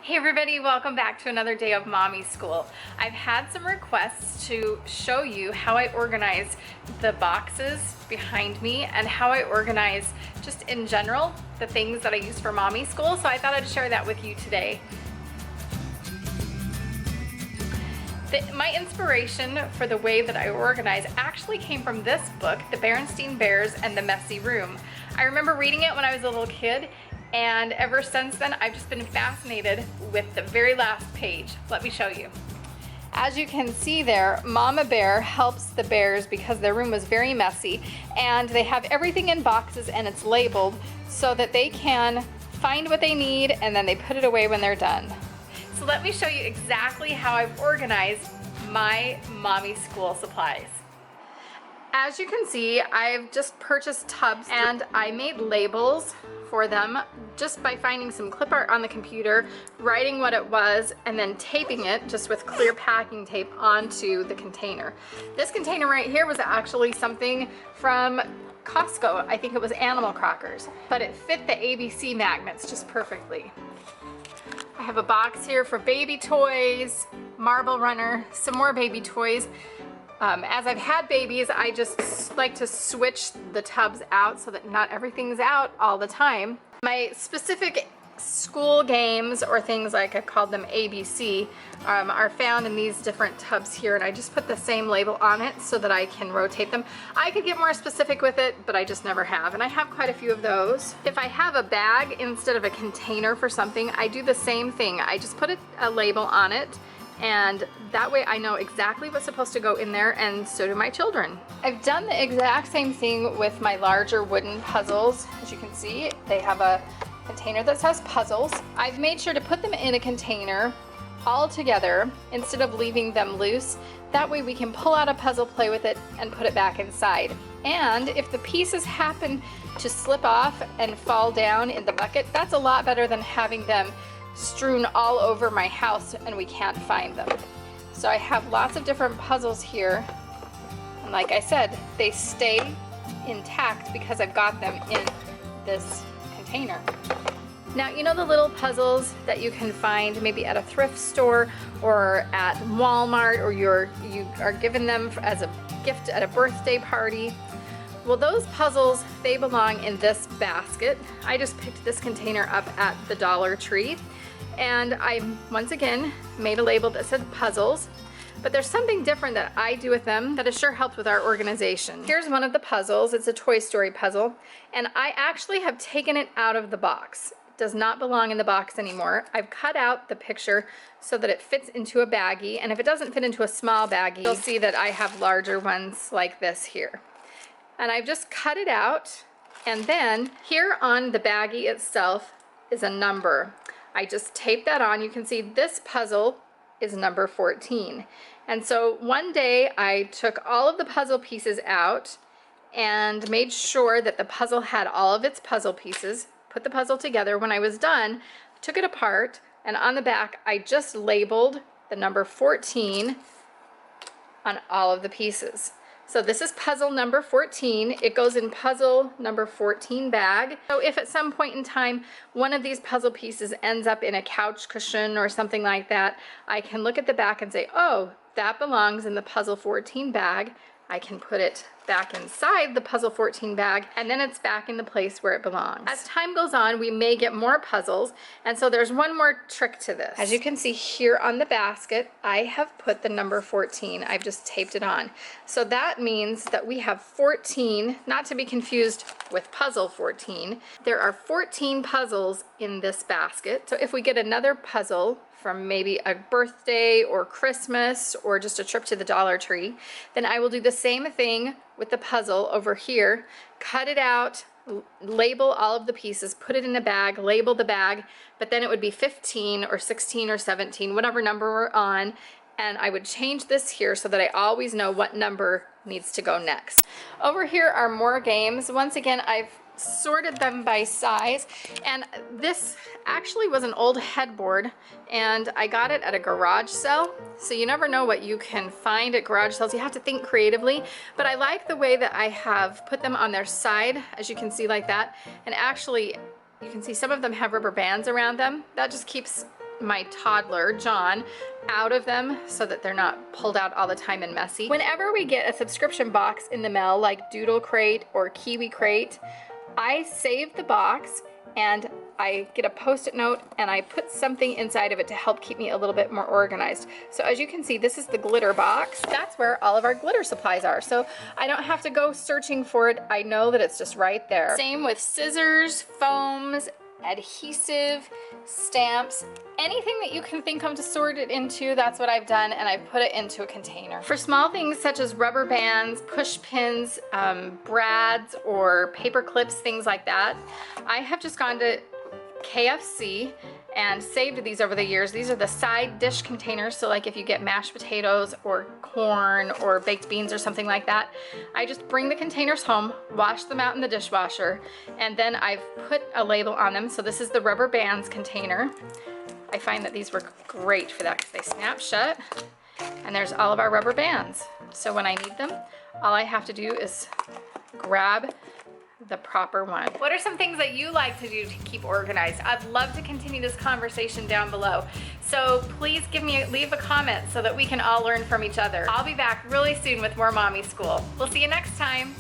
Hey everybody, welcome back to another day of Mommy School. I've had some requests to show you how I organize the boxes behind me and how I organize just in general the things that I use for Mommy School, so I thought I'd share that with you today. My inspiration for the way that I organize actually came from this book, The Berenstain Bears and the Messy Room. I remember reading it when I was a little kid, and ever since then I've just been fascinated with the very last page. Let me show you. As you can see there, Mama Bear helps the bears because their room was very messy, and they have everything in boxes and it's labeled so that they can find what they need and then they put it away when they're done. So let me show you exactly how I've organized my Mommy School supplies. As you can see, I've just purchased tubs and I made labels for them just by finding some clip art on the computer, writing what it was, and then taping it just with clear packing tape onto the container. This container right here was actually something from Costco. I think it was animal crackers, but it fit the ABC magnets just perfectly. I have a box here for baby toys, marble runner, some more baby toys. As I've had babies, I just like to switch the tubs out so that not everything's out all the time. My specific school games, or things like I called them ABC, are found in these different tubs here, and I just put the same label on it so that I can rotate them. I could get more specific with it, but I just never have, and I have quite a few of those. If I have a bag instead of a container for something, I do the same thing. I just put a label on it, and that way I know exactly what's supposed to go in there, and so do my children. I've done the exact same thing with my larger wooden puzzles. As you can see, they have a container that says puzzles. I've made sure to put them in a container all together instead of leaving them loose. That way we can pull out a puzzle, play with it, and put it back inside. And if the pieces happen to slip off and fall down in the bucket, that's a lot better than having them strewn all over my house and we can't find them. So I have lots of different puzzles here, and like I said, they stay intact because I've got them in this container. Now, you know the little puzzles that you can find maybe at a thrift store or at Walmart, or you are given them as a gift at a birthday party? Well, those puzzles, they belong in this basket. I just picked this container up at the Dollar Tree, and I once again made a label that said puzzles, but there's something different that I do with them that has sure helped with our organization. Here's one of the puzzles. It's a Toy Story puzzle, and I actually have taken it out of the box. It does not belong in the box anymore. I've cut out the picture so that it fits into a baggie, and if it doesn't fit into a small baggie, you'll see that I have larger ones like this here. And I've just cut it out, and then here on the baggie itself is a number. I just taped that on. You can see this puzzle is number 14. And so one day I took all of the puzzle pieces out and made sure that the puzzle had all of its puzzle pieces, put the puzzle together. When I was done, took it apart, and on the back I just labeled the number 14 on all of the pieces. So this is puzzle number 14. It goes in puzzle number 14 bag. So if at some point in time one of these puzzle pieces ends up in a couch cushion or something like that, I can look at the back and say, oh, that belongs in the puzzle 14 bag. I can put it back inside the puzzle 14 bag, and then it's back in the place where it belongs. As time goes on, we may get more puzzles, and so there's one more trick to this. As you can see here on the basket, I have put the number 14. I've just taped it on. So that means that we have 14, not to be confused with puzzle 14. There are 14 puzzles in this basket. So if we get another puzzle from maybe a birthday or Christmas or just a trip to the Dollar Tree, then I will do the same thing with the puzzle over here, cut it out, label all of the pieces, put it in a bag, label the bag, but then it would be 15 or 16 or 17, whatever number we're on, and I would change this here so that I always know what number needs to go next. Over here are more games. Once again, I've sorted them by size, and this actually was an old headboard, and I got it at a garage sale. So you never know what you can find at garage sales. You have to think creatively, but I like the way that I have put them on their side, as you can see, like that. And actually you can see some of them have rubber bands around them. That just keeps my toddler, John, out of them so that they're not pulled out all the time and messy. Whenever we get a subscription box in the mail, like Doodle Crate or Kiwi Crate, I save the box and I get a post-it note and I put something inside of it to help keep me a little bit more organized. So as you can see, this is the glitter box. That's where all of our glitter supplies are. So I don't have to go searching for it. I know that it's just right there. Same with scissors, foams, adhesive, stamps, anything that you can think of to sort it into, that's what I've done, and I put it into a container. For small things such as rubber bands, push pins, brads, or paper clips, things like that, I have just gone to KFC and saved these over the years. These are the side dish containers, so like if you get mashed potatoes or corn or baked beans or something like that, I just bring the containers home, wash them out in the dishwasher, and then I've put a label on them. So this is the rubber bands container. I find that these work great for that because they snap shut, and there's all of our rubber bands. So when I need them, all I have to do is grab the proper one. What are some things that you like to do to keep organized? I'd love to continue this conversation down below. So please leave a comment so that we can all learn from each other. I'll be back really soon with more Mommy School. We'll see you next time.